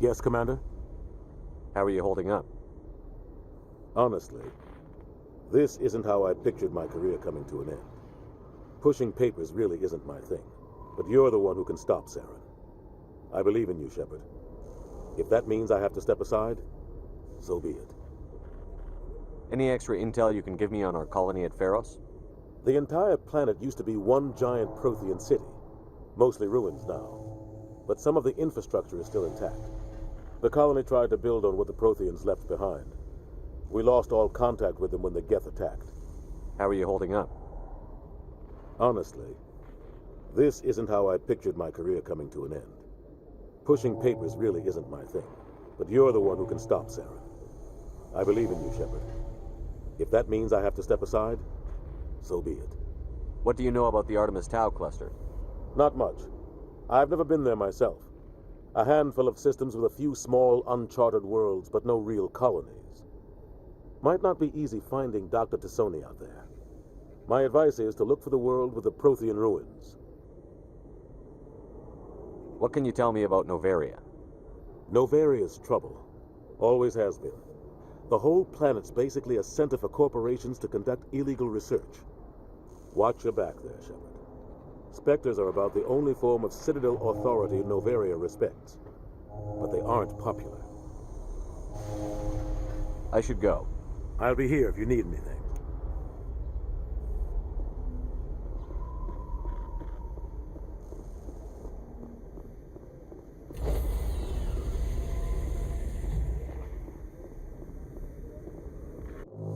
Yes, Commander? How are you holding up? Honestly, this isn't how I pictured my career coming to an end. Pushing papers really isn't my thing, but you're the one who can stop Saren. I believe in you, Shepard. If that means I have to step aside, so be it. Any extra intel you can give me on our colony at Pharos? The entire planet used to be one giant Prothean city, mostly ruins now. But some of the infrastructure is still intact. The colony tried to build on what the Protheans left behind. We lost all contact with them when the Geth attacked. How are you holding up? Honestly, this isn't how I pictured my career coming to an end. Pushing papers really isn't my thing, but you're the one who can stop Saren. I believe in you, Shepard. If that means I have to step aside, so be it. What do you know about the Artemis Tau cluster? Not much. I've never been there myself. A handful of systems with a few small, uncharted worlds, but no real colonies. Might not be easy finding Dr. T'soni out there. My advice is to look for the world with the Prothean ruins. What can you tell me about Novaria? Novaria's trouble. Always has been. The whole planet's basically a center for corporations to conduct illegal research. Watch your back there, Shepard. Spectres are about the only form of Citadel authority Novaria respects. But they aren't popular. I should go. I'll be here if you need anything.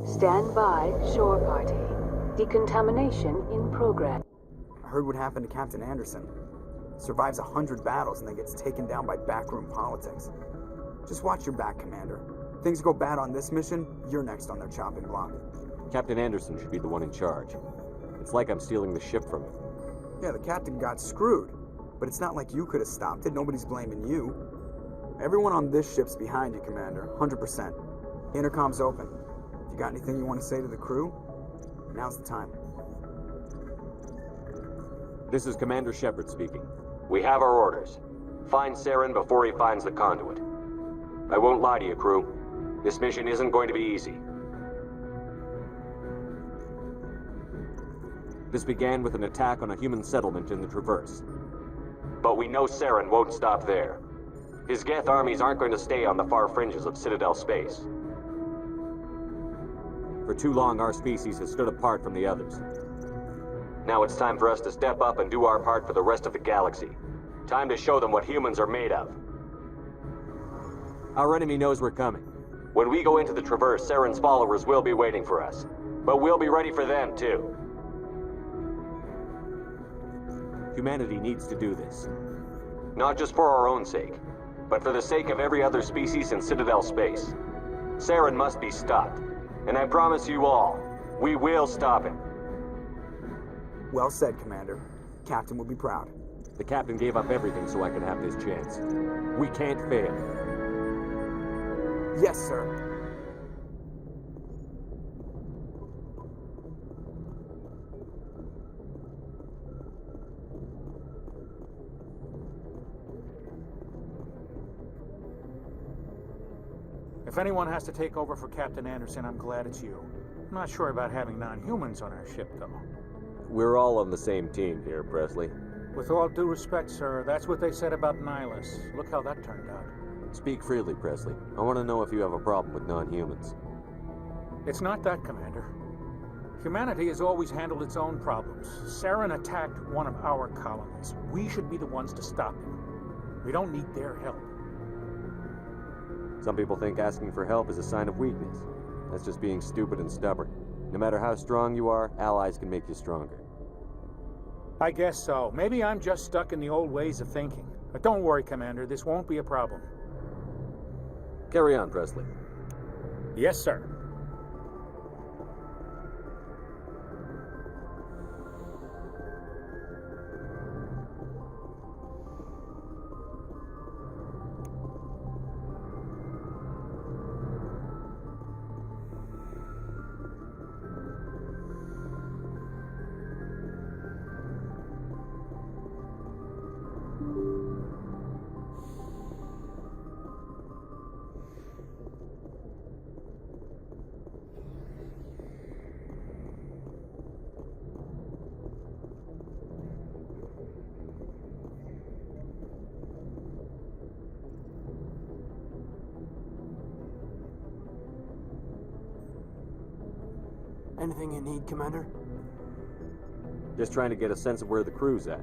Stand by, shore party. Decontamination in progress. I heard what happened to Captain Anderson. Survives 100 battles and then gets taken down by backroom politics. Just watch your back, Commander. Things go bad on this mission, you're next on their chopping block. Captain Anderson should be the one in charge. It's like I'm stealing the ship from him. Yeah, the captain got screwed. But it's not like you could have stopped it. Nobody's blaming you. Everyone on this ship's behind you, Commander. 100%. Intercom's open. If you got anything you want to say to the crew, now's the time. This is Commander Shepard speaking. We have our orders. Find Saren before he finds the conduit. I won't lie to you, crew. This mission isn't going to be easy. This began with an attack on a human settlement in the Traverse. But we know Saren won't stop there. His Geth armies aren't going to stay on the far fringes of Citadel space. For too long, our species has stood apart from the others. Now it's time for us to step up and do our part for the rest of the galaxy. Time to show them what humans are made of. Our enemy knows we're coming. When we go into the Traverse, Saren's followers will be waiting for us. But we'll be ready for them, too. Humanity needs to do this. Not just for our own sake, but for the sake of every other species in Citadel space. Saren must be stopped. And I promise you all, we will stop him. Well said, Commander. Captain will be proud. The captain gave up everything so I could have this chance. We can't fail. Yes, sir. If anyone has to take over for Captain Anderson, I'm glad it's you. I'm not sure about having non-humans on our ship, though. We're all on the same team here, Presley. With all due respect, sir, that's what they said about Nihilus. Look how that turned out. Speak freely, Presley. I want to know if you have a problem with non-humans. It's not that, Commander. Humanity has always handled its own problems. Saren attacked one of our colonies. We should be the ones to stop him. We don't need their help. Some people think asking for help is a sign of weakness. That's just being stupid and stubborn. No matter how strong you are, allies can make you stronger. I guess so. Maybe I'm just stuck in the old ways of thinking. But don't worry, Commander. This won't be a problem. Carry on, Presley. Yes, sir. Anything you need, Commander? Just trying to get a sense of where the crew's at.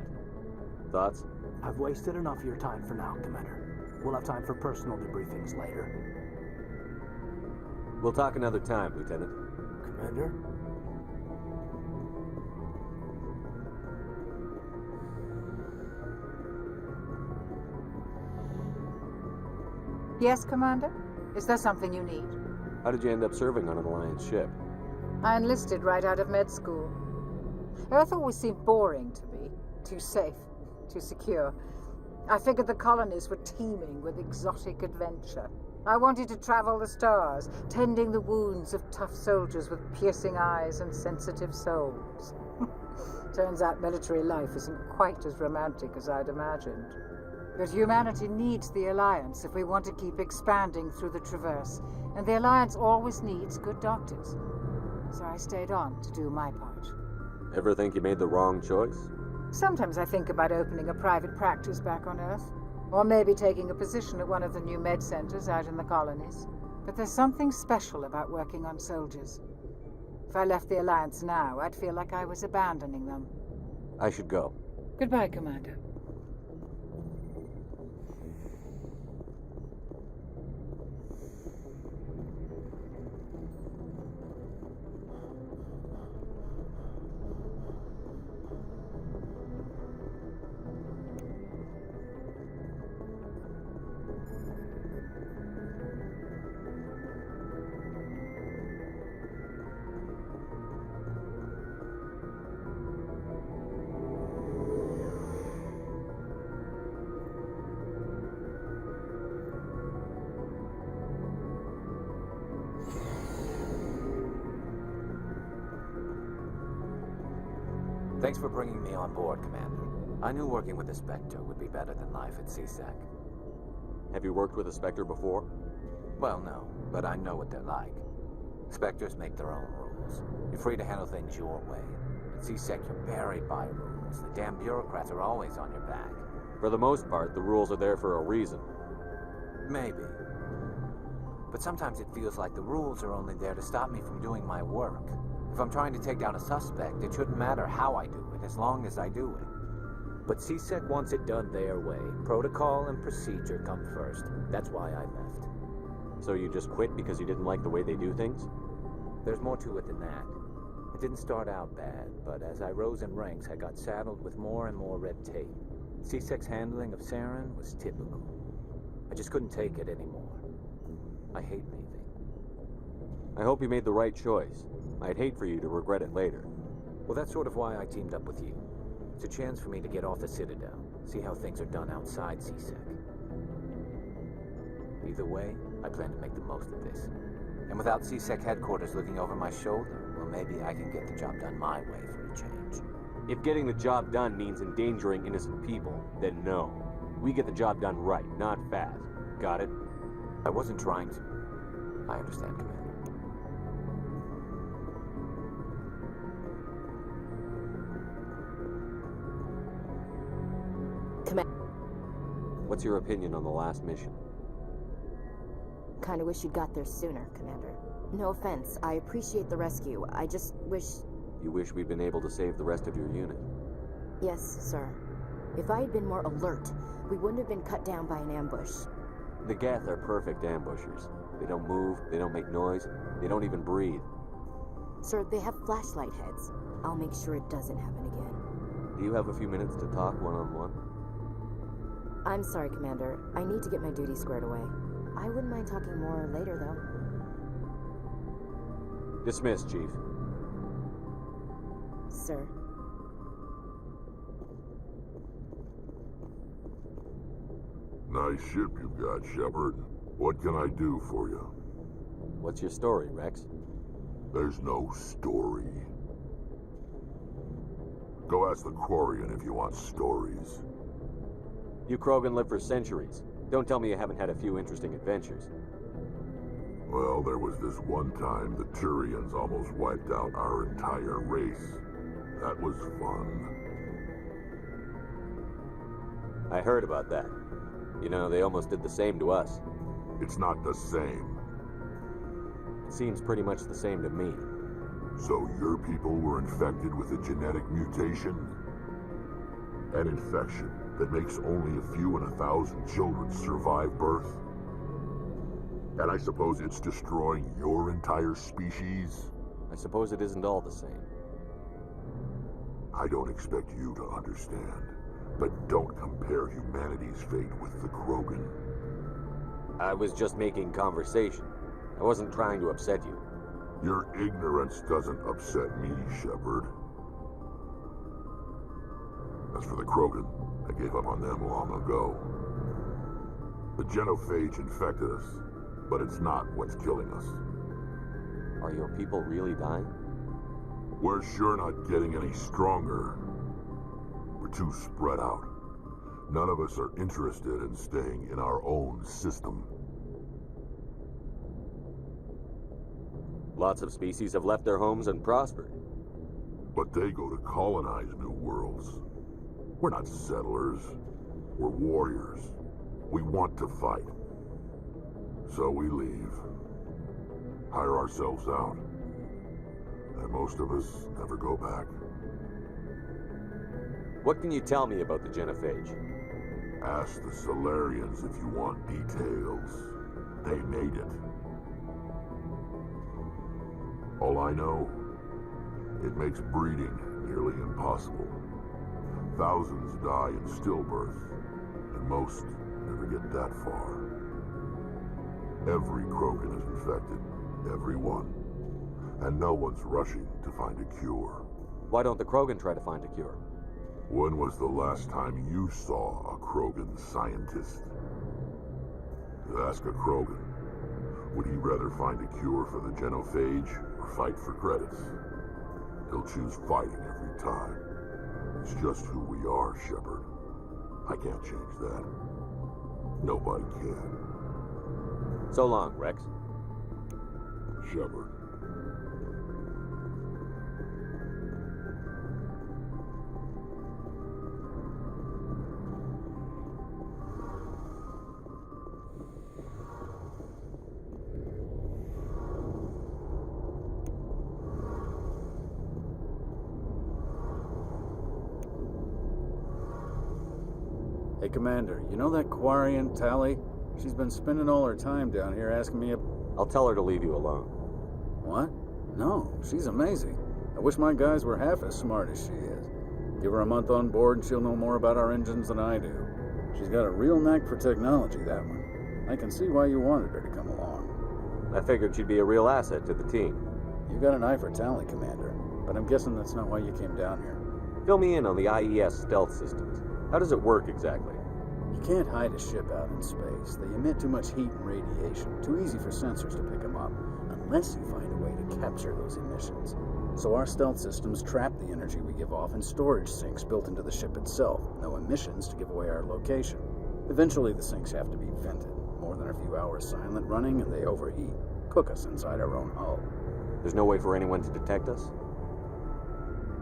Thoughts? I've wasted enough of your time for now, Commander. We'll have time for personal debriefings later. We'll talk another time, Lieutenant. Commander? Yes, Commander? Is there something you need? How did you end up serving on an Alliance ship? I enlisted right out of med school. Earth always seemed boring to me. Too safe, too secure. I figured the colonies were teeming with exotic adventure. I wanted to travel the stars, tending the wounds of tough soldiers with piercing eyes and sensitive souls. Turns out military life isn't quite as romantic as I'd imagined. But humanity needs the Alliance if we want to keep expanding through the Traverse, and the Alliance always needs good doctors. So I stayed on to do my part. Ever think you made the wrong choice? Sometimes I think about opening a private practice back on Earth, or maybe taking a position at one of the new med centers out in the colonies. But there's something special about working on soldiers. If I left the Alliance now, I'd feel like I was abandoning them. I should go. Goodbye, Commander. Thanks for bringing me on board, Commander. I knew working with the Spectre would be better than life at CSEC. Have you worked with a Spectre before? Well, no, but I know what they're like. Spectres make their own rules. You're free to handle things your way. At CSEC, you're buried by rules. The damn bureaucrats are always on your back. For the most part, the rules are there for a reason. Maybe. But sometimes it feels like the rules are only there to stop me from doing my work. If I'm trying to take down a suspect, it shouldn't matter how I do it, as long as I do it. But CSEC wants it done their way. Protocol and procedure come first. That's why I left. So you just quit because you didn't like the way they do things? There's more to it than that. It didn't start out bad, but as I rose in ranks, I got saddled with more and more red tape. CSEC's handling of Saren was typical. I just couldn't take it anymore. I hate leaving. I hope you made the right choice. I'd hate for you to regret it later. Well, that's sort of why I teamed up with you. It's a chance for me to get off the Citadel, see how things are done outside CSEC. Either way, I plan to make the most of this. And without CSEC headquarters looking over my shoulder, well, maybe I can get the job done my way for a change. If getting the job done means endangering innocent people, then no. We get the job done right, not fast. Got it? I wasn't trying to. I understand, Commander. What's your opinion on the last mission? Kinda wish you'd got there sooner, Commander. No offense, I appreciate the rescue. I just wish... You wish we'd been able to save the rest of your unit? Yes, sir. If I had been more alert, we wouldn't have been cut down by an ambush. The Geth are perfect ambushers. They don't move, they don't make noise, they don't even breathe. Sir, they have flashlight heads. I'll make sure it doesn't happen again. Do you have a few minutes to talk one-on-one? I'm sorry, Commander. I need to get my duty squared away. I wouldn't mind talking more later, though. Dismissed, Chief. Sir. Nice ship you've got, Shepard. What can I do for you? What's your story, Rex? There's no story. Go ask the Quarian if you want stories. You Krogan lived for centuries. Don't tell me you haven't had a few interesting adventures. Well, there was this one time the Turians almost wiped out our entire race. That was fun. I heard about that. You know, they almost did the same to us. It's not the same. It seems pretty much the same to me. So your people were infected with a genetic mutation? An infection that makes only a few in 1,000 children survive birth? And I suppose it's destroying your entire species? I suppose it isn't all the same. I don't expect you to understand, but don't compare humanity's fate with the Krogan. I was just making conversation. I wasn't trying to upset you. Your ignorance doesn't upset me, Shepard. As for the Krogan, I gave up on them long ago. The genophage infected us, but it's not what's killing us. Are your people really dying? We're sure not getting any stronger. We're too spread out. None of us are interested in staying in our own system. Lots of species have left their homes and prospered. But they go to colonize new worlds. We're not settlers. We're warriors. We want to fight. So we leave. Hire ourselves out. And most of us never go back. What can you tell me about the genophage? Ask the Solarians if you want details. They made it. All I know, it makes breeding nearly impossible. Thousands die in stillbirth, and most never get that far. Every Krogan is infected, every one. And no one's rushing to find a cure. Why don't the Krogan try to find a cure? When was the last time you saw a Krogan scientist? Ask a Krogan. Would he rather find a cure for the genophage or fight for credits? He'll choose fighting every time. It's just who we are, Shepard. I can't change that. Nobody can. So long, Rex. Shepard. Hey, Commander, you know that Quarian, Tally? She's been spending all her time down here asking me... I'll tell her to leave you alone. What? No, she's amazing. I wish my guys were half as smart as she is. Give her a month on board and she'll know more about our engines than I do. She's got a real knack for technology, that one. I can see why you wanted her to come along. I figured she'd be a real asset to the team. You got an eye for Tally, Commander, but I'm guessing that's not why you came down here. Fill me in on the IES stealth systems. How does it work exactly? You can't hide a ship out in space. They emit too much heat and radiation. Too easy for sensors to pick them up, unless you find a way to capture those emissions. So our stealth systems trap the energy we give off in storage sinks built into the ship itself. No emissions to give away our location. Eventually the sinks have to be vented. More than a few hours silent running and they overheat. Cook us inside our own hull. There's no way for anyone to detect us?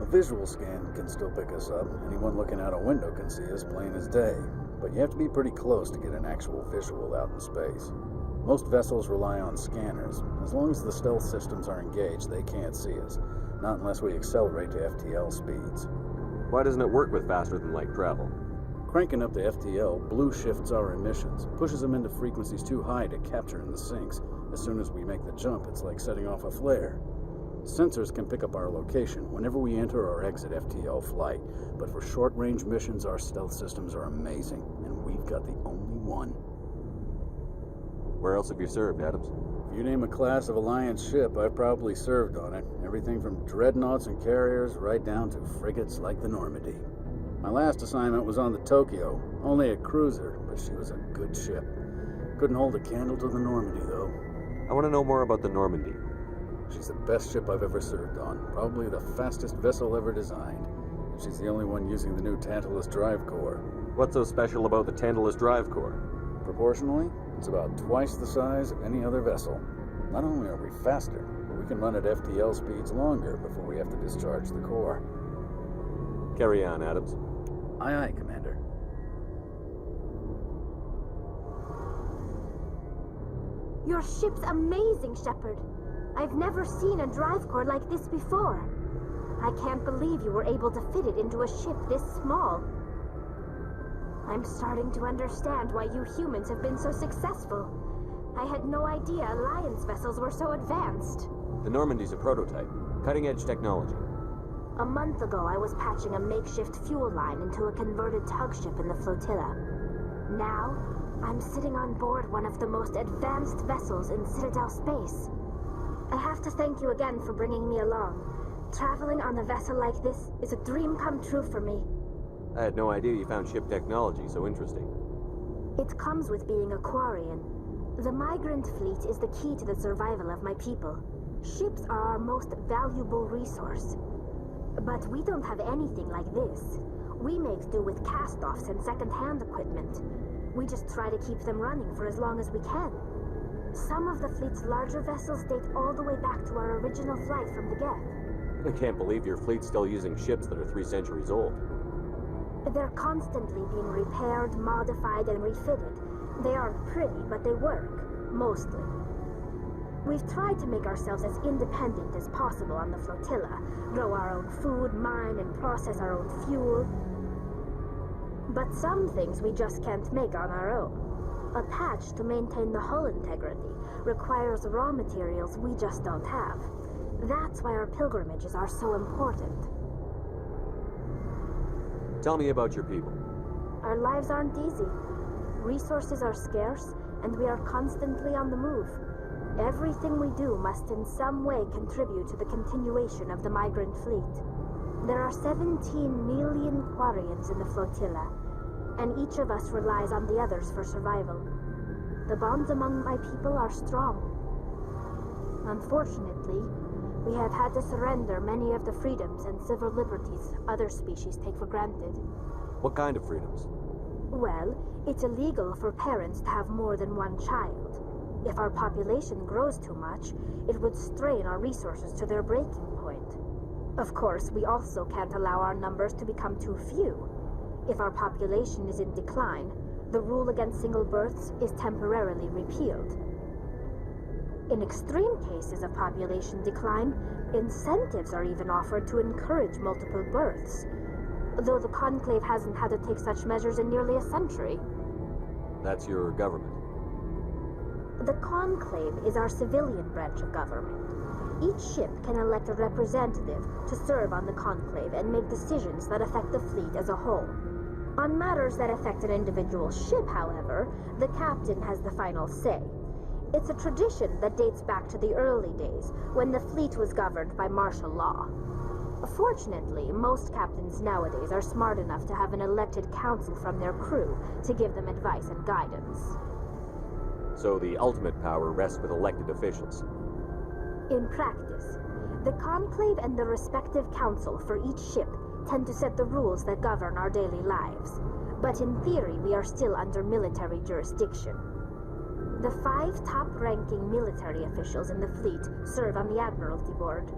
A visual scan can still pick us up. Anyone looking out a window can see us plain as day. But you have to be pretty close to get an actual visual out in space. Most vessels rely on scanners. As long as the stealth systems are engaged, they can't see us. Not unless we accelerate to FTL speeds. Why doesn't it work with faster-than-light travel? Cranking up the FTL blue shifts our emissions, pushes them into frequencies too high to capture in the sinks. As soon as we make the jump, it's like setting off a flare. Sensors can pick up our location whenever we enter or exit FTL flight, but for short-range missions, our stealth systems are amazing, and we've got the only one. Where else have you served, Adams? If you name a class of Alliance ship, I've probably served on it. Everything from dreadnoughts and carriers right down to frigates like the Normandy. My last assignment was on the Tokyo, only a cruiser, but she was a good ship. Couldn't hold a candle to the Normandy, though. I want to know more about the Normandy. She's the best ship I've ever served on, probably the fastest vessel ever designed. And she's the only one using the new Tantalus drive core. What's so special about the Tantalus drive core? Proportionally, it's about twice the size of any other vessel. Not only are we faster, but we can run at FTL speeds longer before we have to discharge the core. Carry on, Adams. Aye, aye, Commander. Your ship's amazing, Shepard. I've never seen a drive core like this before. I can't believe you were able to fit it into a ship this small. I'm starting to understand why you humans have been so successful. I had no idea Alliance vessels were so advanced. The Normandy's a prototype. Cutting-edge technology. A month ago, I was patching a makeshift fuel line into a converted tug ship in the flotilla. Now, I'm sitting on board one of the most advanced vessels in Citadel space. I have to thank you again for bringing me along. Traveling on a vessel like this is a dream come true for me. I had no idea you found ship technology so interesting. It comes with being a Quarian. The migrant fleet is the key to the survival of my people. Ships are our most valuable resource. But we don't have anything like this. We make do with cast-offs and second-hand equipment. We just try to keep them running for as long as we can. Some of the fleet's larger vessels date all the way back to our original flight from the Geth. I can't believe your fleet's still using ships that are 3 centuries old. They're constantly being repaired, modified, and refitted. They aren't pretty, but they work. Mostly. We've tried to make ourselves as independent as possible on the flotilla, grow our own food, mine, and process our own fuel. But some things we just can't make on our own. A patch to maintain the hull integrity requires raw materials we just don't have. That's why our pilgrimages are so important. Tell me about your people. Our lives aren't easy. Resources are scarce, and we are constantly on the move. Everything we do must in some way contribute to the continuation of the migrant fleet. There are 17 million Quarians in the flotilla, and each of us relies on the others for survival. The bonds among my people are strong. Unfortunately, we have had to surrender many of the freedoms and civil liberties other species take for granted. What kind of freedoms? Well, it's illegal for parents to have more than one child. If our population grows too much, it would strain our resources to their breaking point. Of course, we also can't allow our numbers to become too few. If our population is in decline, the rule against single births is temporarily repealed. In extreme cases of population decline, incentives are even offered to encourage multiple births, though the Conclave hasn't had to take such measures in nearly a century. That's your government. The Conclave is our civilian branch of government. Each ship can elect a representative to serve on the Conclave and make decisions that affect the fleet as a whole. On matters that affect an individual ship, however, the captain has the final say. It's a tradition that dates back to the early days, when the fleet was governed by martial law. Fortunately, most captains nowadays are smart enough to have an elected council from their crew to give them advice and guidance. So the ultimate power rests with elected officials. In practice, the Conclave and the respective council for each ship tend to set the rules that govern our daily lives. But in theory, we are still under military jurisdiction. The 5 top-ranking military officials in the fleet serve on the Admiralty Board.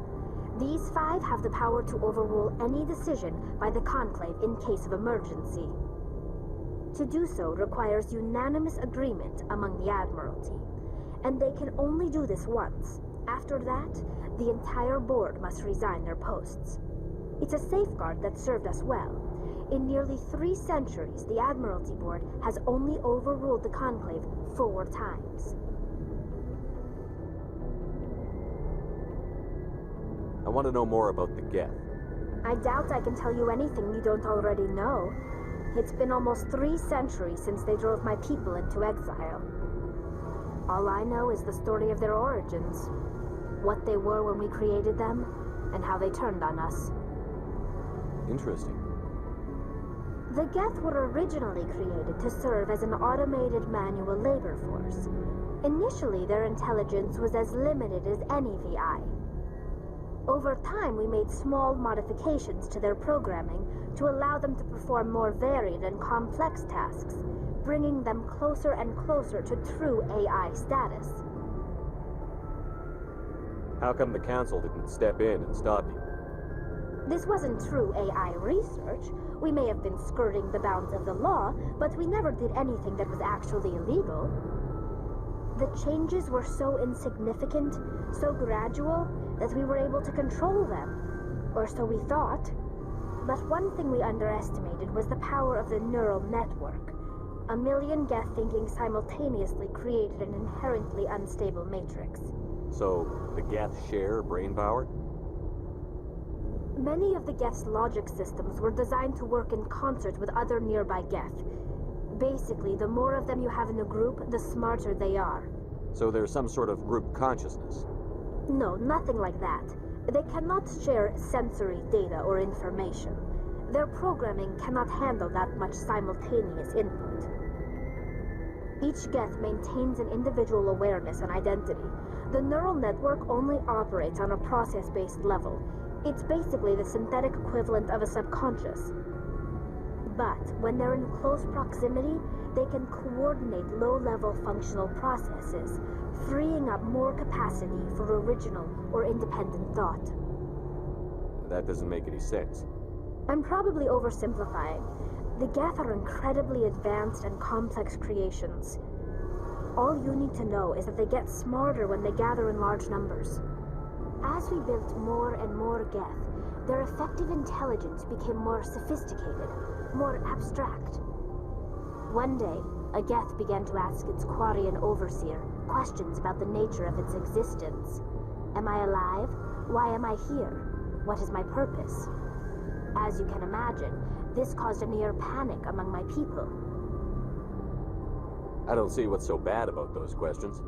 These 5 have the power to overrule any decision by the Conclave in case of emergency. To do so requires unanimous agreement among the Admiralty, and they can only do this once. After that, the entire board must resign their posts. It's a safeguard that served us well. In nearly 3 centuries, the Admiralty Board has only overruled the Conclave 4 times. I want to know more about the Geth. I doubt I can tell you anything you don't already know. It's been almost 3 centuries since they drove my people into exile. All I know is the story of their origins, what they were when we created them, and how they turned on us. Interesting. The Geth were originally created to serve as an automated manual labor force. Initially, their intelligence was as limited as any VI. Over time, we made small modifications to their programming to allow them to perform more varied and complex tasks, bringing them closer and closer to true AI status. How come the Council didn't step in and stop you? This wasn't true AI research. We may have been skirting the bounds of the law, but we never did anything that was actually illegal. The changes were so insignificant, so gradual, that we were able to control them. Or so we thought. But one thing we underestimated was the power of the neural network. A million Geth thinking simultaneously created an inherently unstable matrix. So, the Geth share brain power? Many of the Geth's logic systems were designed to work in concert with other nearby Geth. Basically, the more of them you have in a group, the smarter they are. So there's some sort of group consciousness? No, nothing like that. They cannot share sensory data or information. Their programming cannot handle that much simultaneous input. Each Geth maintains an individual awareness and identity. The neural network only operates on a process-based level. It's basically the synthetic equivalent of a subconscious. But when they're in close proximity, they can coordinate low-level functional processes, freeing up more capacity for original or independent thought. That doesn't make any sense. I'm probably oversimplifying. The Geth are incredibly advanced and complex creations. All you need to know is that they get smarter when they gather in large numbers. As we built more and more Geth, their effective intelligence became more sophisticated, more abstract. One day, a Geth began to ask its Quarian overseer questions about the nature of its existence. Am I alive? Why am I here? What is my purpose? As you can imagine, this caused a near panic among my people. I don't see what's so bad about those questions.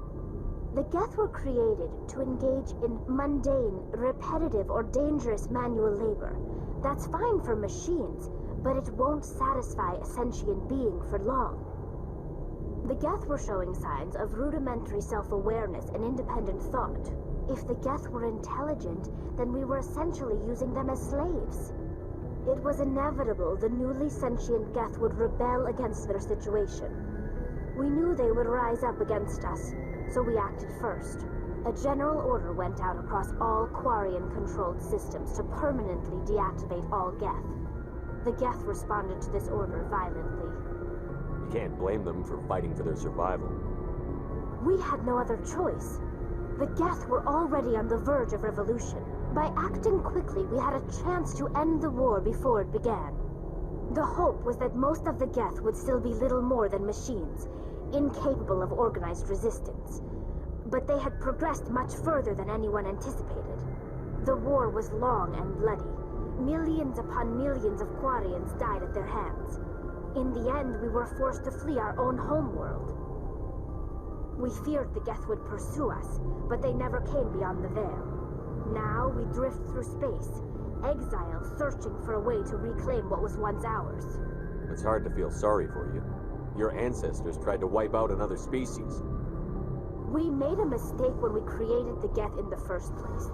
The Geth were created to engage in mundane, repetitive, or dangerous manual labor. That's fine for machines, but it won't satisfy a sentient being for long. The Geth were showing signs of rudimentary self-awareness and independent thought. If the Geth were intelligent, then we were essentially using them as slaves. It was inevitable the newly sentient Geth would rebel against their situation. We knew they would rise up against us, so we acted first. A general order went out across all Quarian-controlled systems to permanently deactivate all Geth. The Geth responded to this order violently. You can't blame them for fighting for their survival. We had no other choice. The Geth were already on the verge of revolution. By acting quickly, we had a chance to end the war before it began. The hope was that most of the Geth would still be little more than machines, incapable of organized resistance. But they had progressed much further than anyone anticipated. The war was long and bloody. Millions upon millions of Quarians died at their hands. In the end, we were forced to flee our own homeworld. We feared the Geth would pursue us, but they never came beyond the veil. Now we drift through space, exile searching for a way to reclaim what was once ours. It's hard to feel sorry for you. Your ancestors tried to wipe out another species. We made a mistake when we created the Geth in the first place,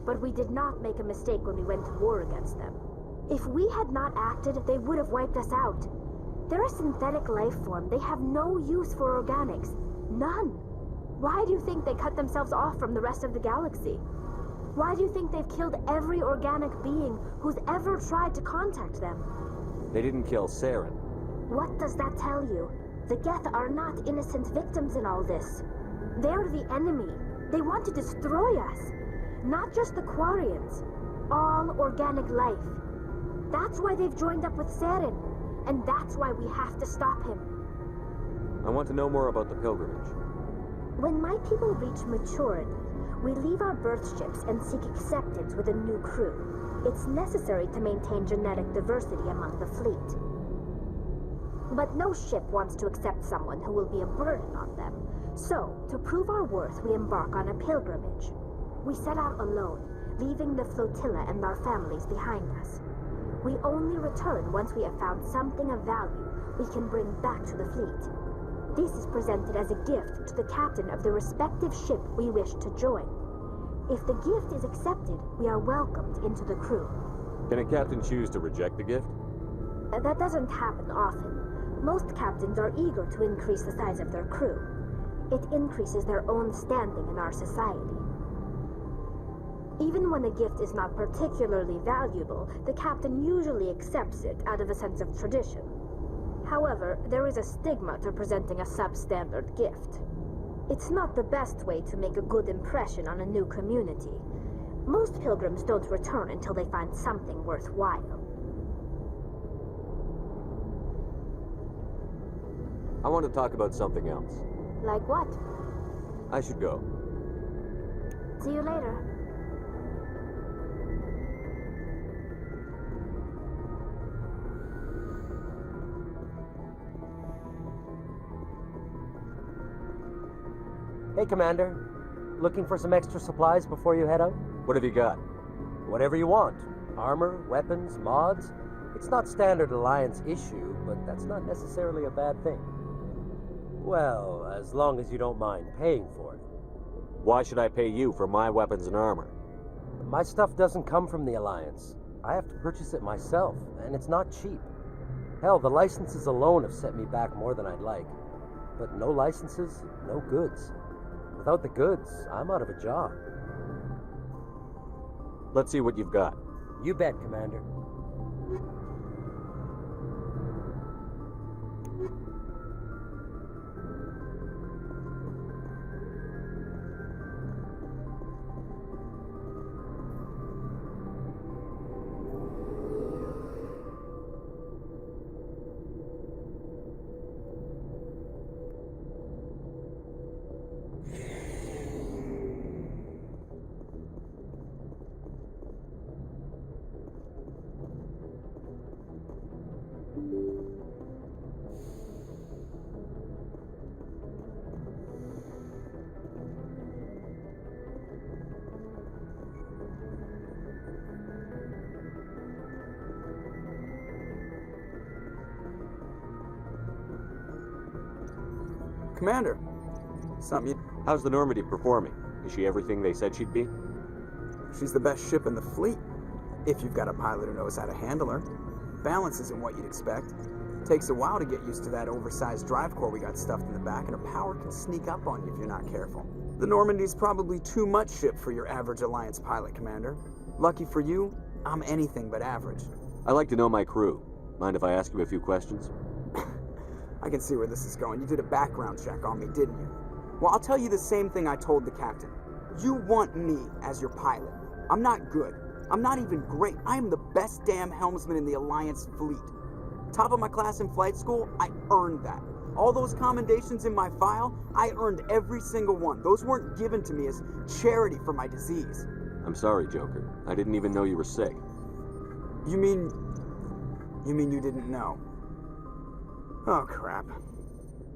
but we did not make a mistake when we went to war against them. If we had not acted, they would have wiped us out. They're a synthetic life form. They have no use for organics. None. Why do you think they cut themselves off from the rest of the galaxy? Why do you think they've killed every organic being who's ever tried to contact them? They didn't kill Saren. What does that tell you? The Geth are not innocent victims in all this. They're the enemy. They want to destroy us. Not just the Quarians. All organic life. That's why they've joined up with Saren. And that's why we have to stop him. I want to know more about the pilgrimage. When my people reach maturity, we leave our birth ships and seek acceptance with a new crew. It's necessary to maintain genetic diversity among the fleet. But no ship wants to accept someone who will be a burden on them. So, to prove our worth, we embark on a pilgrimage. We set out alone, leaving the flotilla and our families behind us. We only return once we have found something of value we can bring back to the fleet. This is presented as a gift to the captain of the respective ship we wish to join. If the gift is accepted, we are welcomed into the crew. Can a captain choose to reject the gift? That doesn't happen often. Most captains are eager to increase the size of their crew. It increases their own standing in our society. Even when a gift is not particularly valuable, the captain usually accepts it out of a sense of tradition. However, there is a stigma to presenting a substandard gift. It's not the best way to make a good impression on a new community. Most pilgrims don't return until they find something worthwhile. I want to talk about something else. Like what? I should go. See you later. Hey, Commander. Looking for some extra supplies before you head out? What have you got? Whatever you want. Armor, weapons, mods. It's not standard Alliance issue, but that's not necessarily a bad thing. Well, as long as you don't mind paying for it. Why should I pay you for my weapons and armor? My stuff doesn't come from the Alliance. I have to purchase it myself, and it's not cheap. Hell, the licenses alone have set me back more than I'd like. But no licenses, no goods. Without the goods, I'm out of a job. Let's see what you've got. You bet, Commander. Commander, something How's the Normandy performing? Is she everything they said she'd be? She's the best ship in the fleet, if you've got a pilot who knows how to handle her. Balance isn't what you'd expect. Takes a while to get used to that oversized drive core we got stuffed in the back, and her power can sneak up on you if you're not careful. The Normandy's probably too much ship for your average Alliance pilot, Commander. Lucky for you, I'm anything but average. I like to know my crew. Mind if I ask you a few questions? I can see where this is going. You did a background check on me, didn't you? Well, I'll tell you the same thing I told the captain. You want me as your pilot. I'm not good. I'm not even great. I am the best damn helmsman in the Alliance fleet. Top of my class in flight school, I earned that. All those commendations in my file, I earned every single one. Those weren't given to me as charity for my disease. I'm sorry, Joker. I didn't even know you were sick. You mean you didn't know? Oh, crap.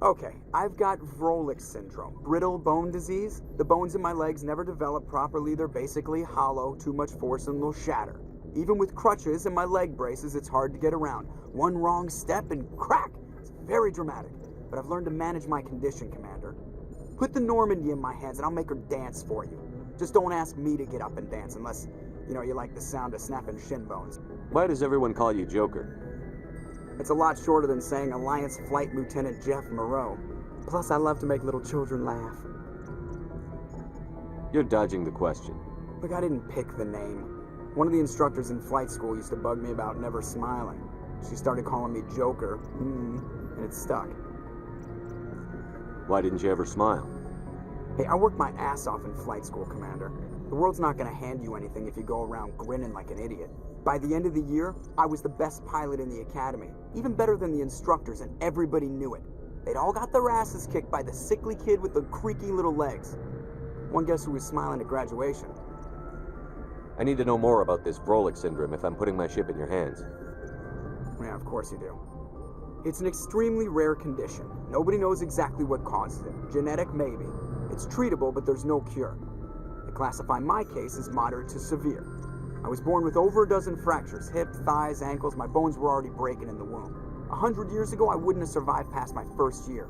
Okay, I've got Vrolik syndrome, brittle bone disease. The bones in my legs never develop properly. They're basically hollow, too much force and they'll shatter. Even with crutches and my leg braces, it's hard to get around. One wrong step and crack! It's very dramatic. But I've learned to manage my condition, Commander. Put the Normandy in my hands and I'll make her dance for you. Just don't ask me to get up and dance unless, you like the sound of snapping shin bones. Why does everyone call you Joker? It's a lot shorter than saying Alliance Flight Lieutenant Jeff Moreau. Plus, I love to make little children laugh. You're dodging the question. Look, I didn't pick the name. One of the instructors in flight school used to bug me about never smiling. She started calling me Joker, and it stuck. Why didn't you ever smile? Hey, I worked my ass off in flight school, Commander. The world's not going to hand you anything if you go around grinning like an idiot. By the end of the year, I was the best pilot in the academy, even better than the instructors, and everybody knew it. They'd all got their asses kicked by the sickly kid with the creaky little legs. One guess who was smiling at graduation? I need to know more about this Vrolik syndrome if I'm putting my ship in your hands. Yeah, of course you do. It's an extremely rare condition. Nobody knows exactly what causes it. Genetic, maybe. It's treatable, but there's no cure. They classify my case as moderate to severe. I was born with over a dozen fractures, hips, thighs, ankles. My bones were already breaking in the womb. 100 years ago, I wouldn't have survived past my first year.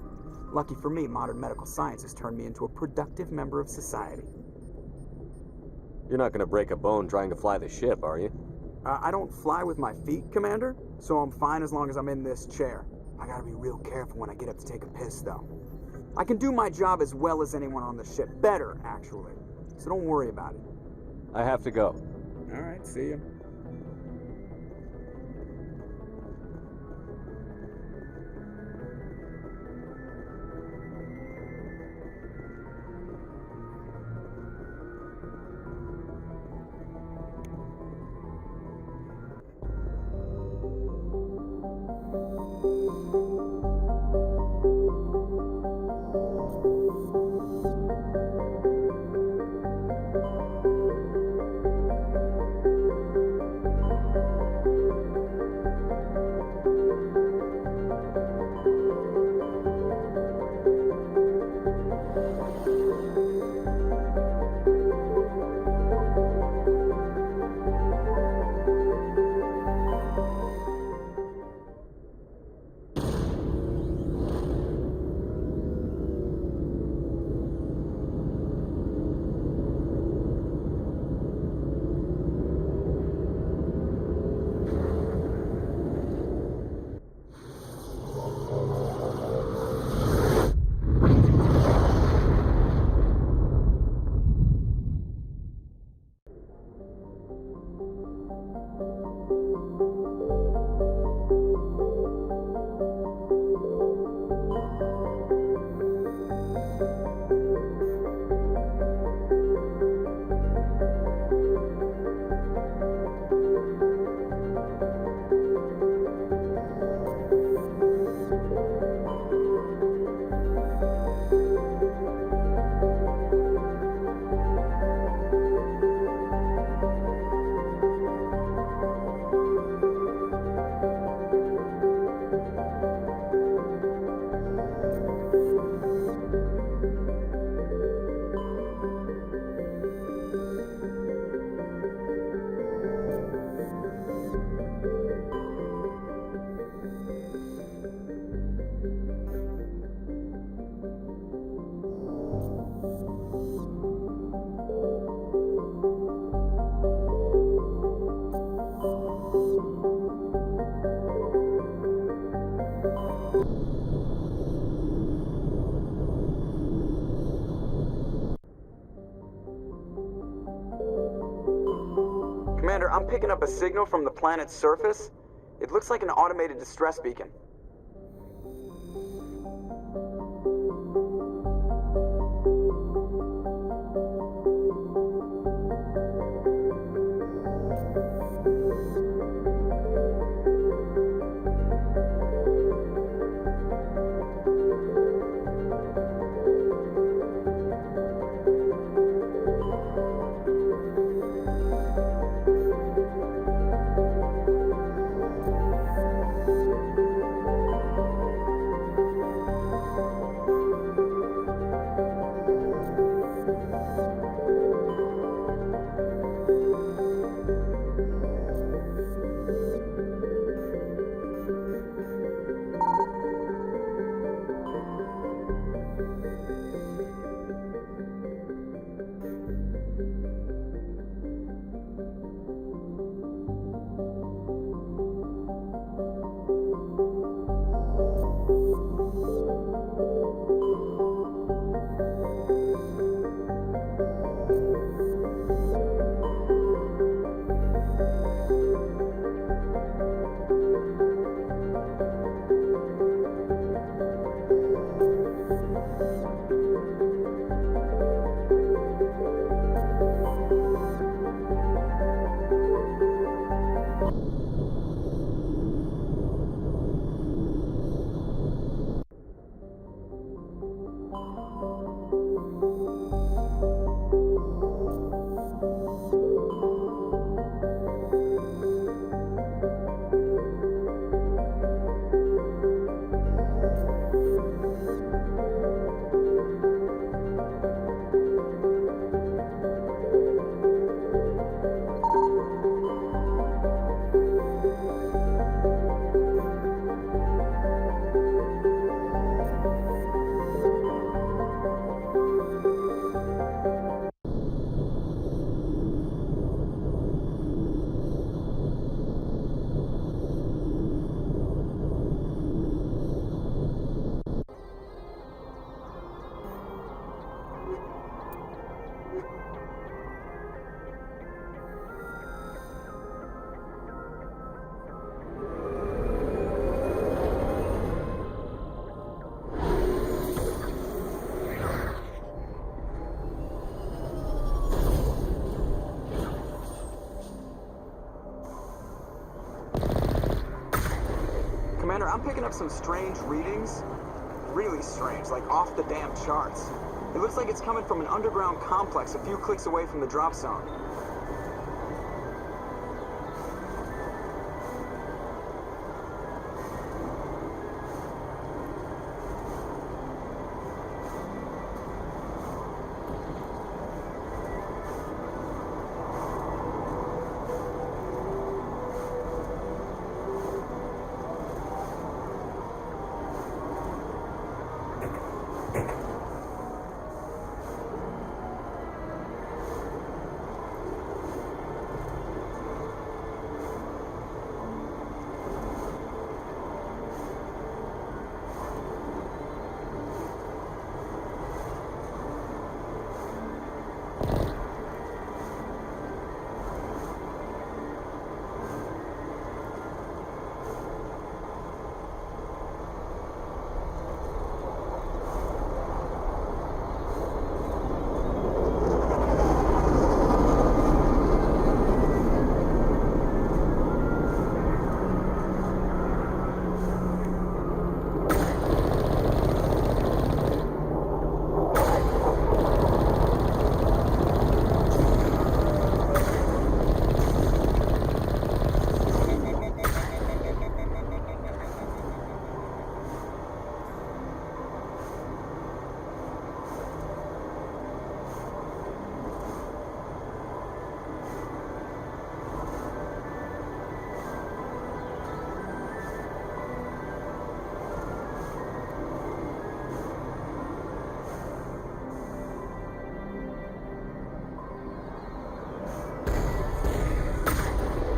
Lucky for me, modern medical science has turned me into a productive member of society. You're not going to break a bone trying to fly the ship, are you? I don't fly with my feet, Commander, so I'm fine as long as I'm in this chair. I gotta be real careful when I get up to take a piss, though. I can do my job as well as anyone on the ship. Better, actually. So don't worry about it. I have to go. All right, see you. Commander, I'm picking up a signal from the planet's surface. It looks like an automated distress beacon. Commander, I'm picking up some strange readings. Really strange, like off the damn charts. It looks like it's coming from an underground complex a few clicks away from the drop zone.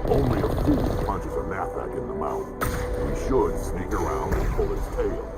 Only a fool punches a knapsack in the mouth. We should sneak around and pull his tail.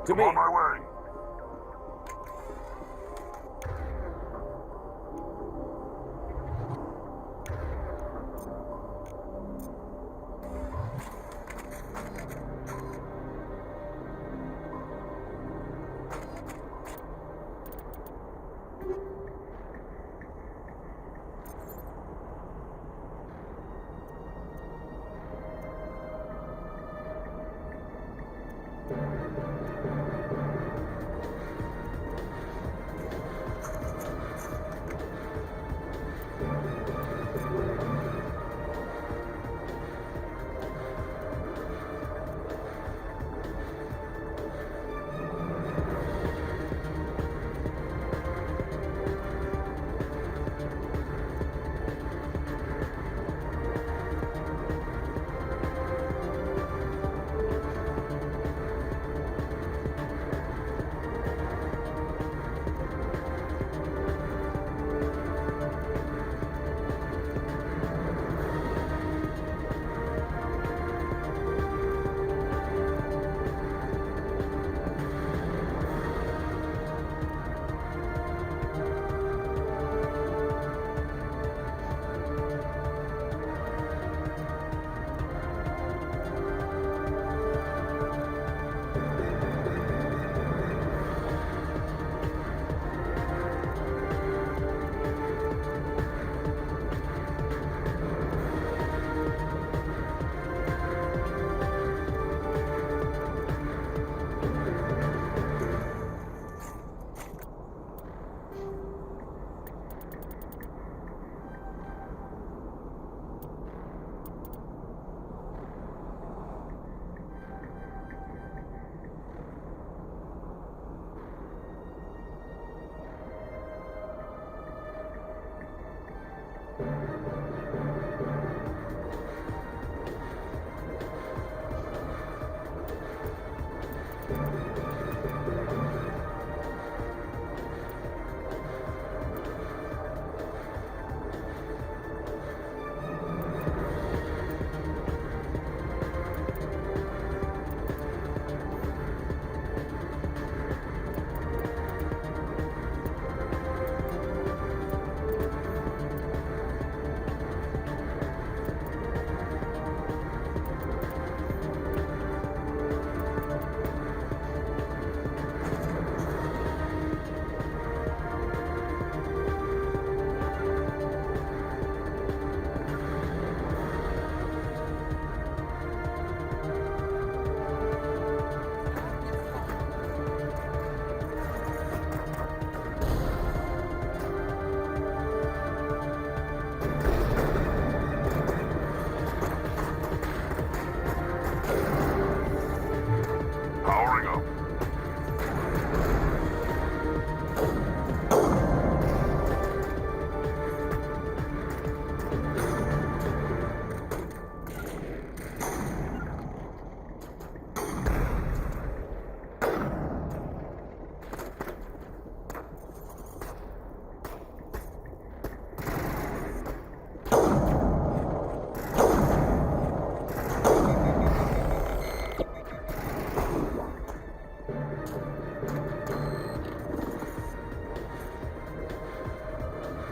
To me. On my way.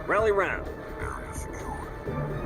Rally round. Area secured.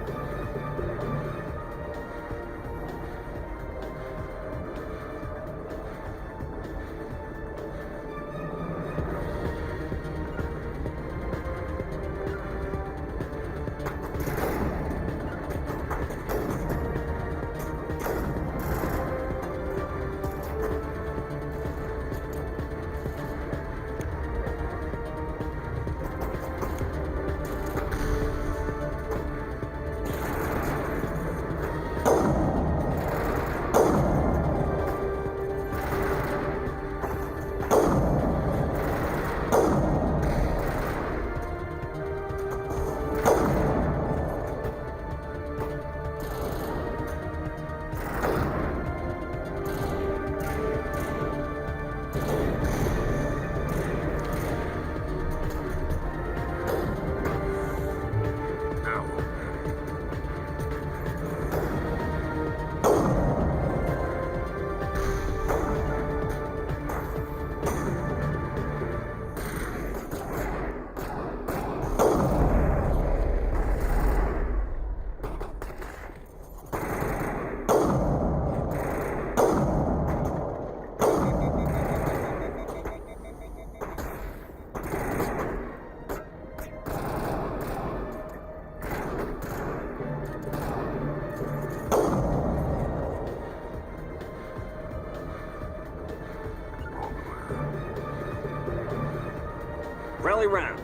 Rally round.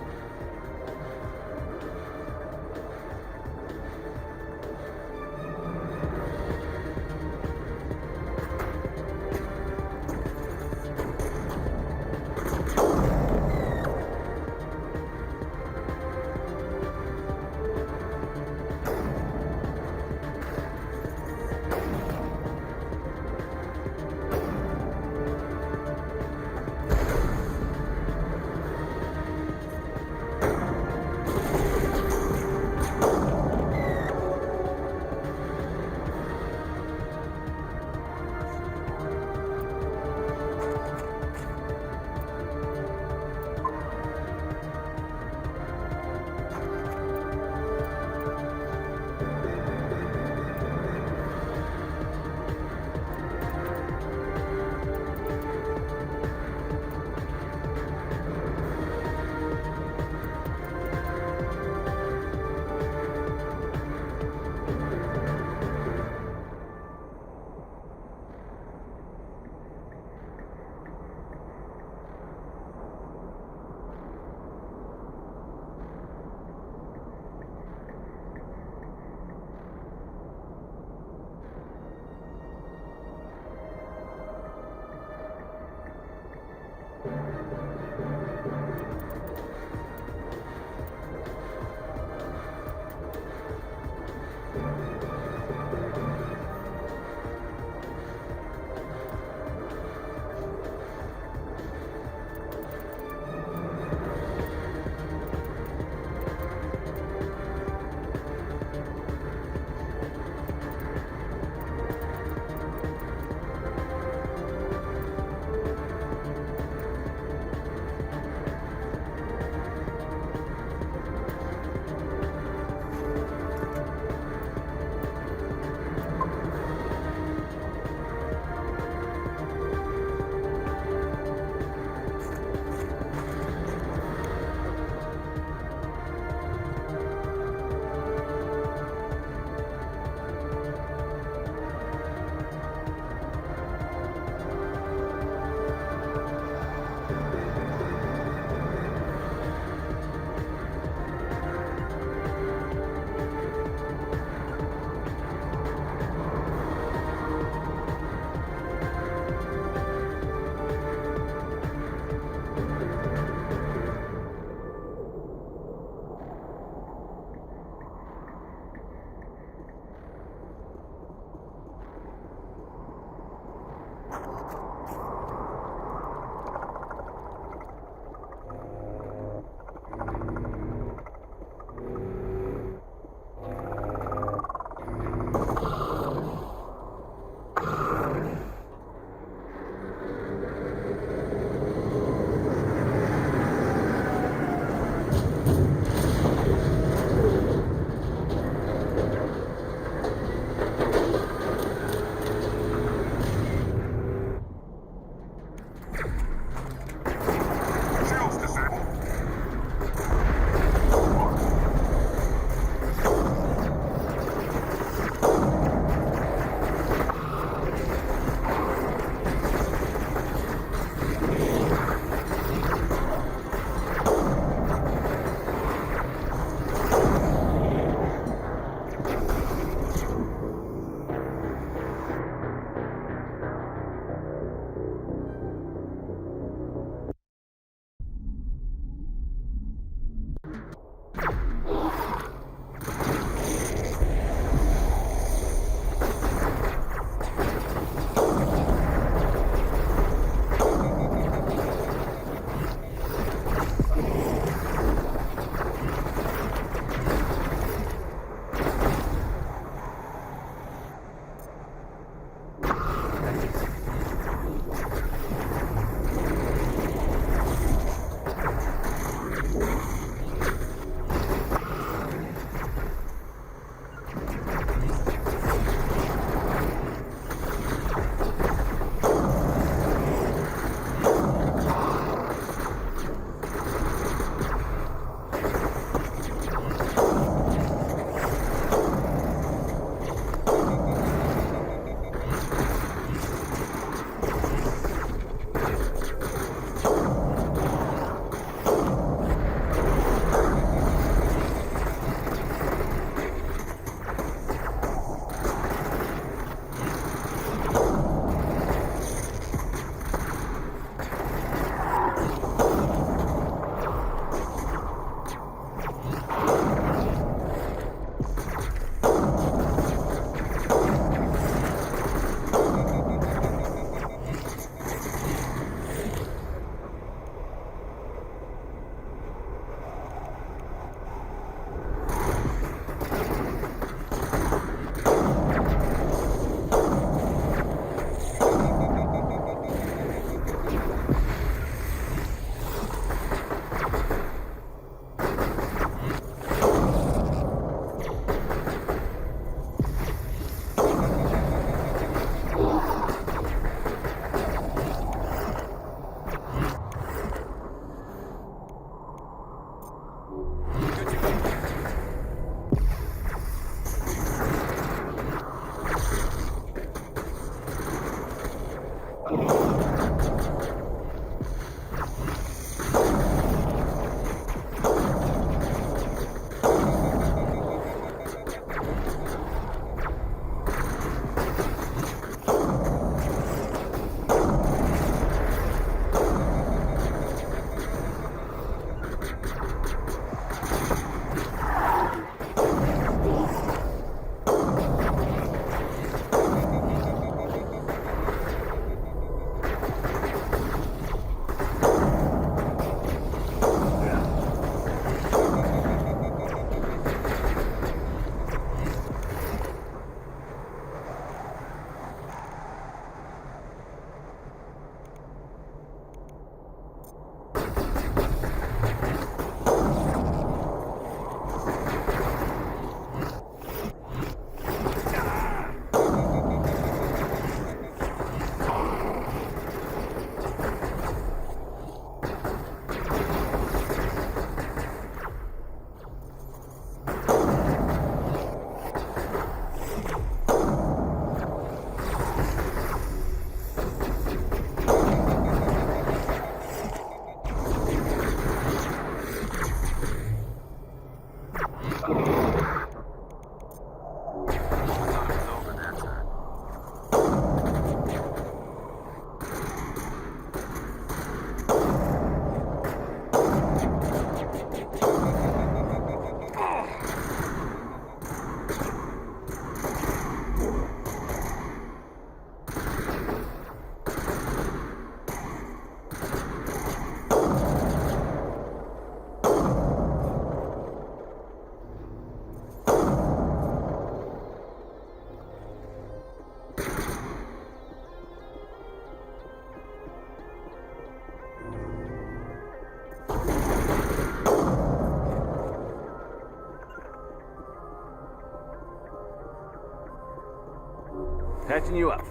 Patching you up.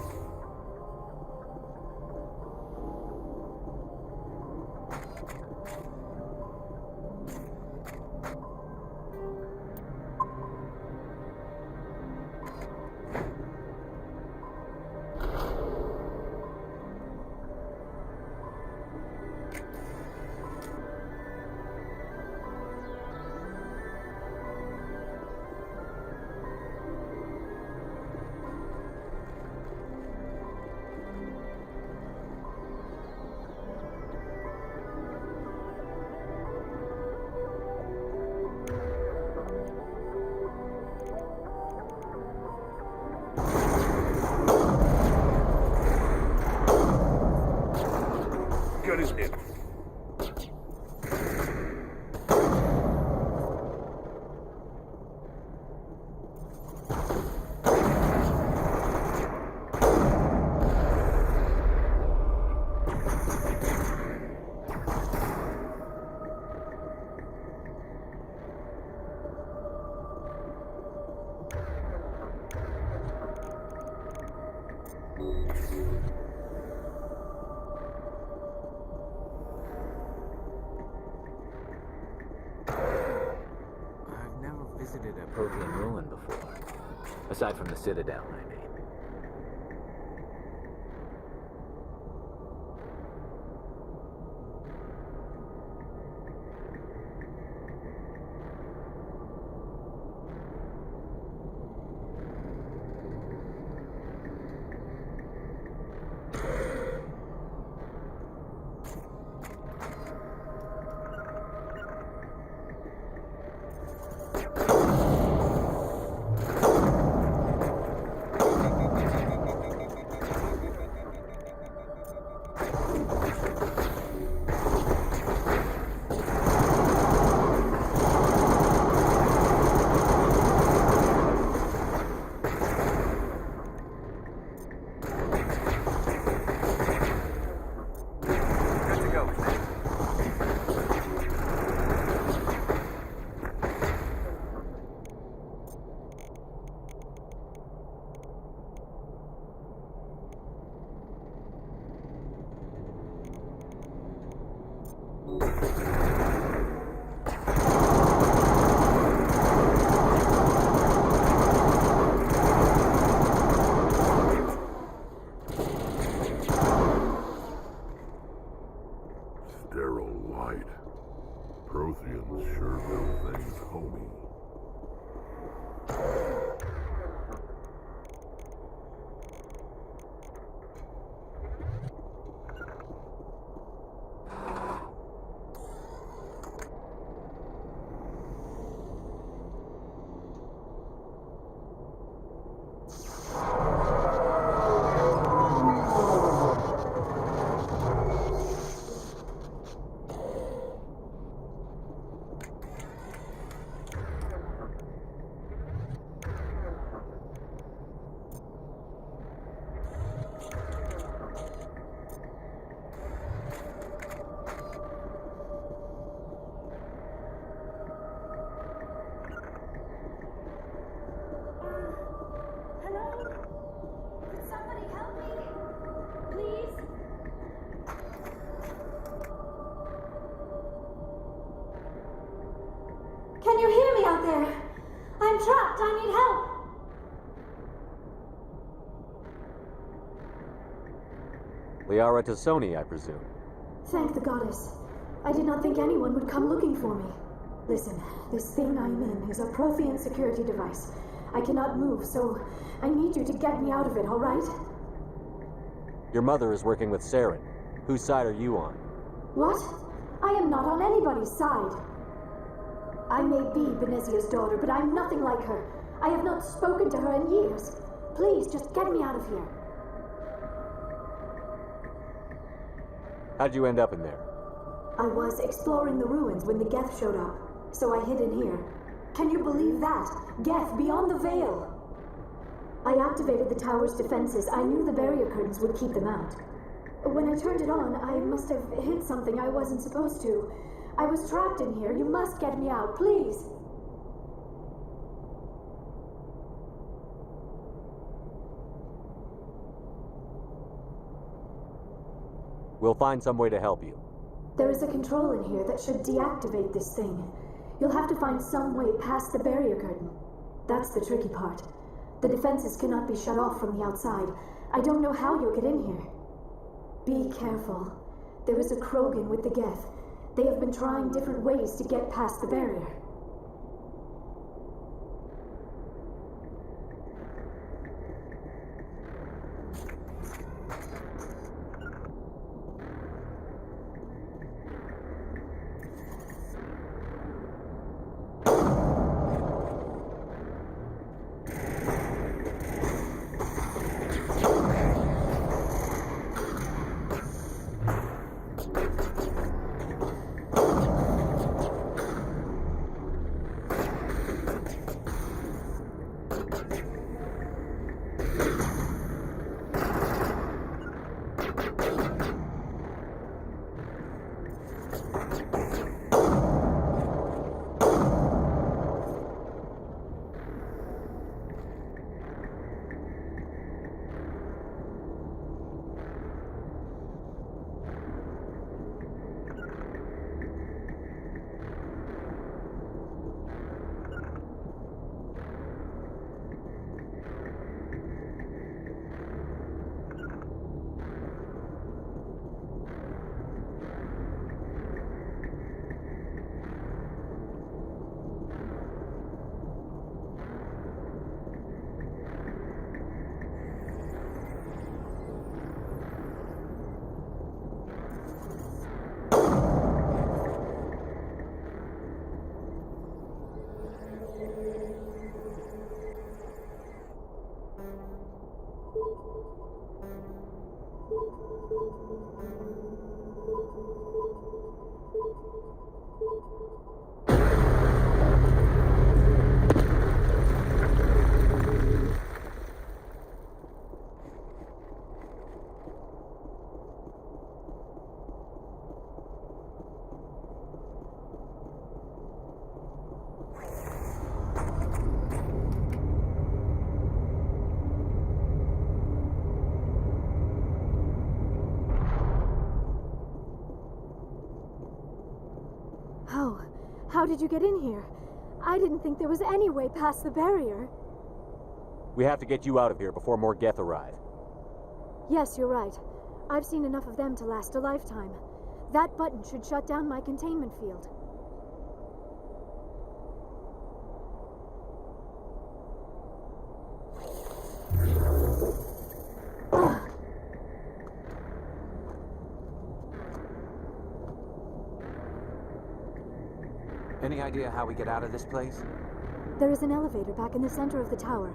Good as new. Visited a Protean ruin before. Aside from the Citadel, I mean. Protheans sure build things homey. Can you hear me out there? I'm trapped. I need help. Liara T'soni, I presume. Thank the goddess. I did not think anyone would come looking for me. Listen, this thing I'm in is a Prothean security device. I cannot move, so I need you to get me out of it, all right? Your mother is working with Saren. Whose side are you on? What? I am not on anybody's side. I may be Benezia's daughter, but I'm nothing like her. I have not spoken to her in years. Please, just get me out of here. How'd you end up in there? I was exploring the ruins when the Geth showed up, so I hid in here. Can you believe that? Geth, beyond the veil! I activated the tower's defenses. I knew the barrier curtains would keep them out. When I turned it on, I must have hit something I wasn't supposed to. I was trapped in here. You must get me out, please. We'll find some way to help you. There is a control in here that should deactivate this thing. You'll have to find some way past the barrier curtain. That's the tricky part. The defenses cannot be shut off from the outside. I don't know how you'll get in here. Be careful. There is a Krogan with the Geth. They have been trying different ways to get past the barrier. How did you get in here? I didn't think there was any way past the barrier. We have to get you out of here before more Geth arrive. Yes, you're right. I've seen enough of them to last a lifetime. That button should shut down my containment field. Any idea how we get out of this place? There is an elevator back in the center of the tower.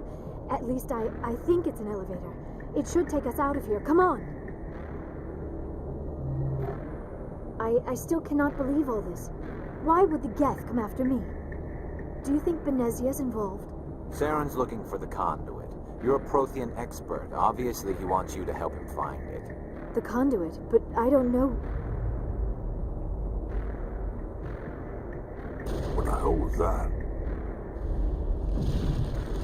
At least I think it's an elevator. It should take us out of here. Come on! I still cannot believe all this. Why would the Geth come after me? Do you think Benezia's involved? Saren's looking for the conduit. You're a Prothean expert. Obviously, he wants you to help him find it. The conduit, but I don't know. What the hell was that?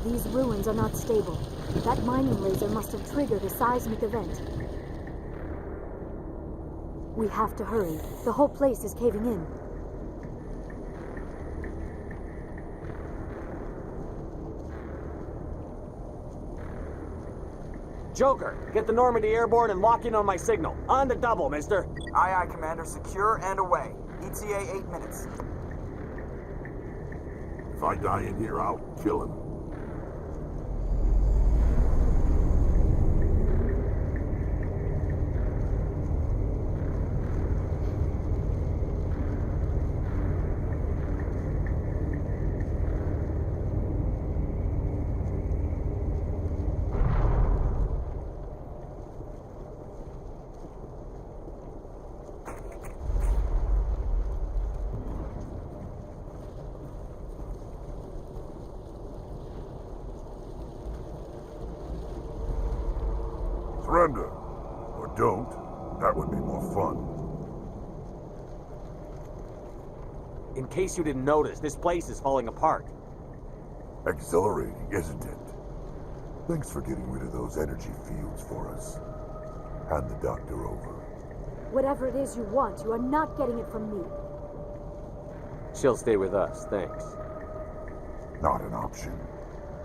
These ruins are not stable. That mining laser must have triggered a seismic event. We have to hurry. The whole place is caving in. Joker, get the Normandy airborne and lock in on my signal. On the double, mister. Aye, aye, Commander. Secure and away. ETA 8 minutes. If I die in here, I'll kill him. Surrender. Or don't. That would be more fun. In case you didn't notice, this place is falling apart. Exhilarating, isn't it? Thanks for getting rid of those energy fields for us. Hand the doctor over. Whatever it is you want, you are not getting it from me. She'll stay with us, thanks. Not an option.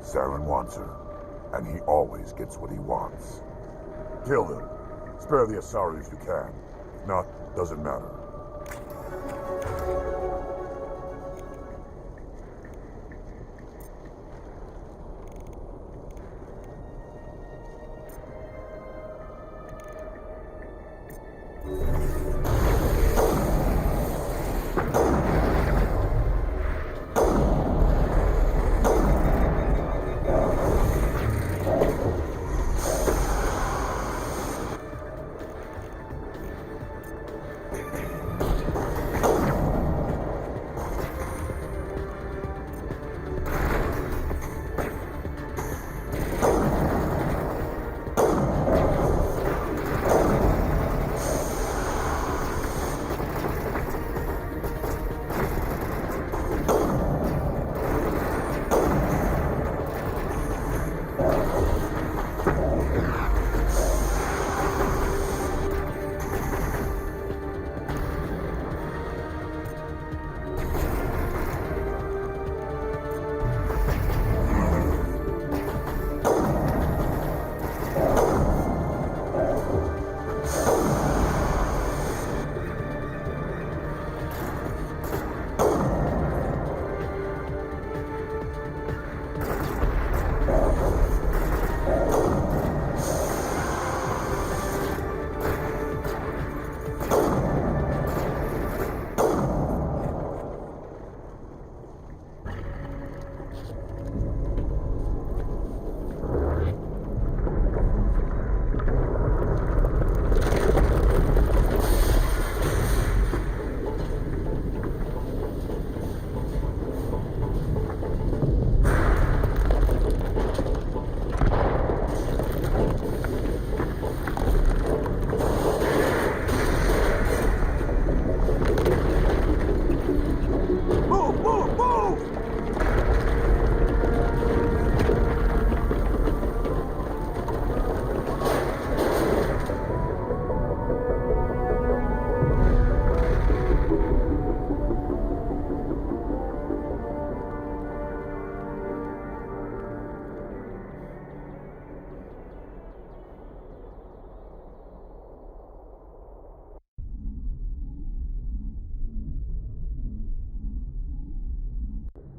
Saren wants her, and he always gets what he wants. Kill him. Spare the Asari if you can. If not, doesn't matter.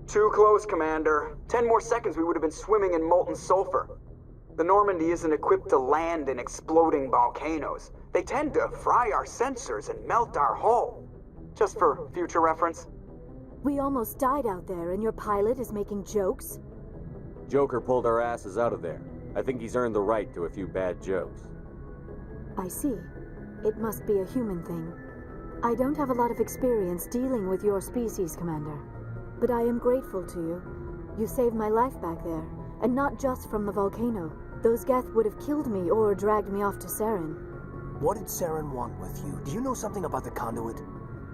Too close, Commander. 10 more seconds we would have been swimming in molten sulfur. The Normandy isn't equipped to land in exploding volcanoes. They tend to fry our sensors and melt our hull. Just for future reference. We almost died out there, and your pilot is making jokes? Joker pulled our asses out of there. I think he's earned the right to a few bad jokes. I see. It must be a human thing. I don't have a lot of experience dealing with your species, Commander. But I am grateful to you. You saved my life back there, and not just from the volcano. Those Geth would have killed me or dragged me off to Saren. What did Saren want with you? Do you know something about the conduit?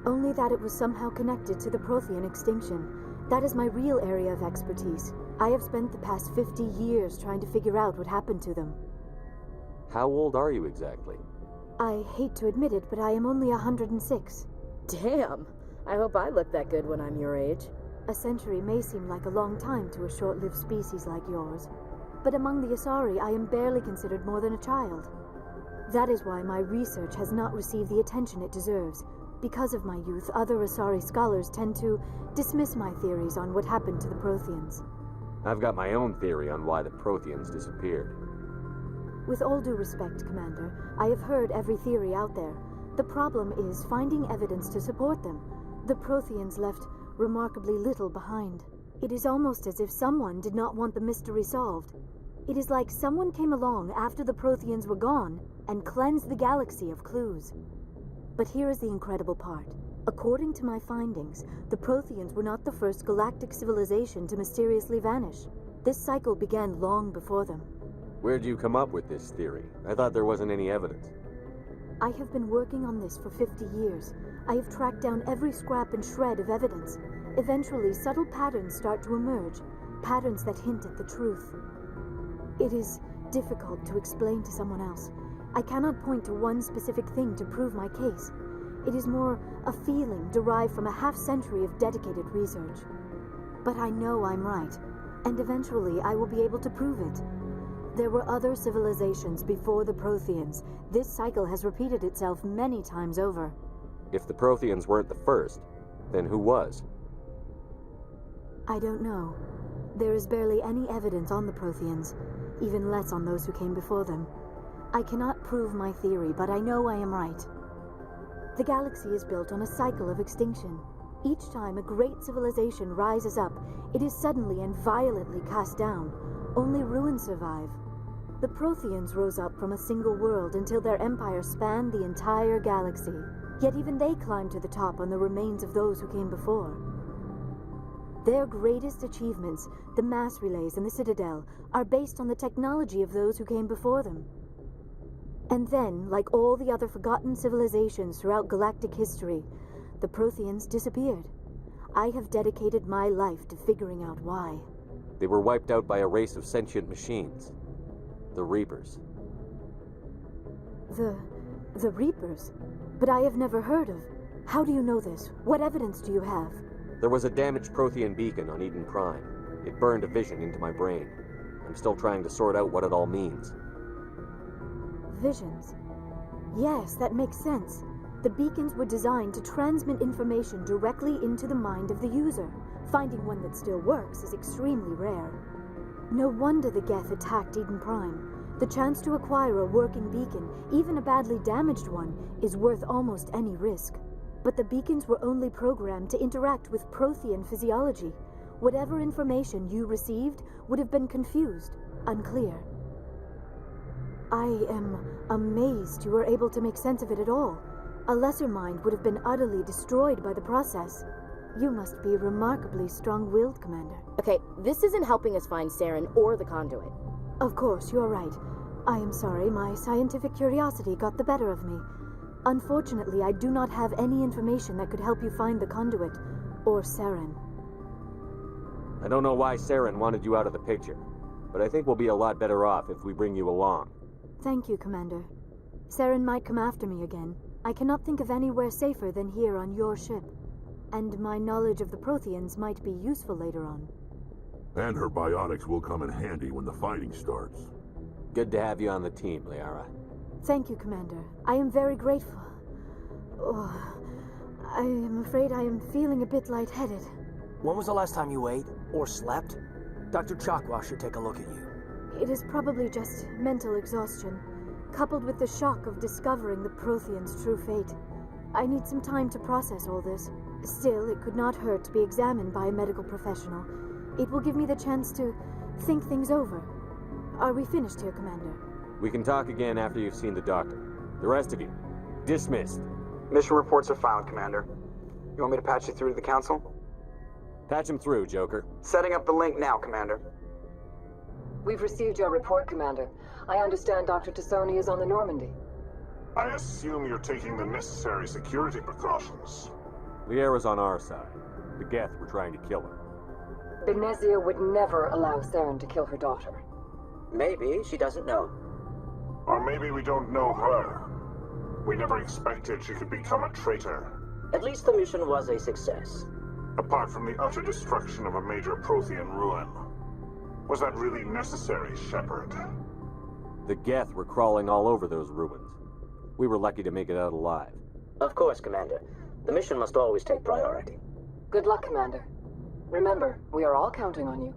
Only that it was somehow connected to the Prothean extinction. That is my real area of expertise. I have spent the past 50 years trying to figure out what happened to them. How old are you exactly? I hate to admit it, but I am only 106. Damn! I hope I look that good when I'm your age. A century may seem like a long time to a short-lived species like yours, but among the Asari, I am barely considered more than a child. That is why my research has not received the attention it deserves. Because of my youth, other Asari scholars tend to dismiss my theories on what happened to the Protheans. I've got my own theory on why the Protheans disappeared. With all due respect, Commander, I have heard every theory out there. The problem is finding evidence to support them. The Protheans left remarkably little behind. It is almost as if someone did not want the mystery solved. It is like someone came along after the Protheans were gone and cleansed the galaxy of clues. But here is the incredible part. According to my findings, the Protheans were not the first galactic civilization to mysteriously vanish. This cycle began long before them. Where'd you come up with this theory? I thought there wasn't any evidence. I have been working on this for 50 years. I have tracked down every scrap and shred of evidence. Eventually, subtle patterns start to emerge, patterns that hint at the truth. It is difficult to explain to someone else. I cannot point to one specific thing to prove my case. It is more a feeling derived from a half-century of dedicated research. But I know I'm right, and eventually I will be able to prove it. There were other civilizations before the Protheans. This cycle has repeated itself many times over. If the Protheans weren't the first, then who was? I don't know. There is barely any evidence on the Protheans, even less on those who came before them. I cannot prove my theory, but I know I am right. The galaxy is built on a cycle of extinction. Each time a great civilization rises up, it is suddenly and violently cast down. Only ruins survive. The Protheans rose up from a single world until their empire spanned the entire galaxy. Yet even they climbed to the top on the remains of those who came before. Their greatest achievements, the mass relays and the Citadel, are based on the technology of those who came before them. And then, like all the other forgotten civilizations throughout galactic history, the Protheans disappeared. I have dedicated my life to figuring out why. They were wiped out by a race of sentient machines. The Reapers. The Reapers? But I have never heard of. How do you know this? What evidence do you have? There was a damaged Prothean beacon on Eden Prime. It burned a vision into my brain. I'm still trying to sort out what it all means. Visions. Yes, that makes sense. The beacons were designed to transmit information directly into the mind of the user. Finding one that still works is extremely rare. No wonder the Geth attacked Eden Prime. The chance to acquire a working beacon, even a badly damaged one, is worth almost any risk. But the beacons were only programmed to interact with Prothean physiology. Whatever information you received would have been confused, unclear. I am amazed you were able to make sense of it at all. A lesser mind would have been utterly destroyed by the process. You must be remarkably strong-willed, Commander. Okay, this isn't helping us find Saren or the conduit. Of course, you're right. I am sorry, my scientific curiosity got the better of me. Unfortunately, I do not have any information that could help you find the conduit, or Saren. I don't know why Saren wanted you out of the picture, but I think we'll be a lot better off if we bring you along. Thank you, Commander. Saren might come after me again. I cannot think of anywhere safer than here on your ship. And my knowledge of the Protheans might be useful later on. And her biotics will come in handy when the fighting starts. Good to have you on the team, Liara. Thank you, Commander. I am very grateful. Oh, I am afraid I am feeling a bit lightheaded. When was the last time you ate or slept? Dr. Chakwa should take a look at you. It is probably just mental exhaustion, coupled with the shock of discovering the Protheans' true fate. I need some time to process all this. Still, it could not hurt to be examined by a medical professional. It will give me the chance to think things over. Are we finished here, Commander? We can talk again after you've seen the doctor. The rest of you, dismissed. Mission reports are filed, Commander. You want me to patch you through to the Council? Patch him through, Joker. Setting up the link now, Commander. We've received your report, Commander. I understand Dr. T'soni is on the Normandy. I assume you're taking the necessary security precautions. Liara's on our side. The Geth were trying to kill her. Benezia would never allow Saren to kill her daughter. Maybe she doesn't know. Or maybe we don't know her. We never expected she could become a traitor. At least the mission was a success. Apart from the utter destruction of a major Prothean ruin. Was that really necessary, Shepard? The Geth were crawling all over those ruins. We were lucky to make it out alive. Of course, Commander. The mission must always take priority. Good luck, Commander. Remember, we are all counting on you.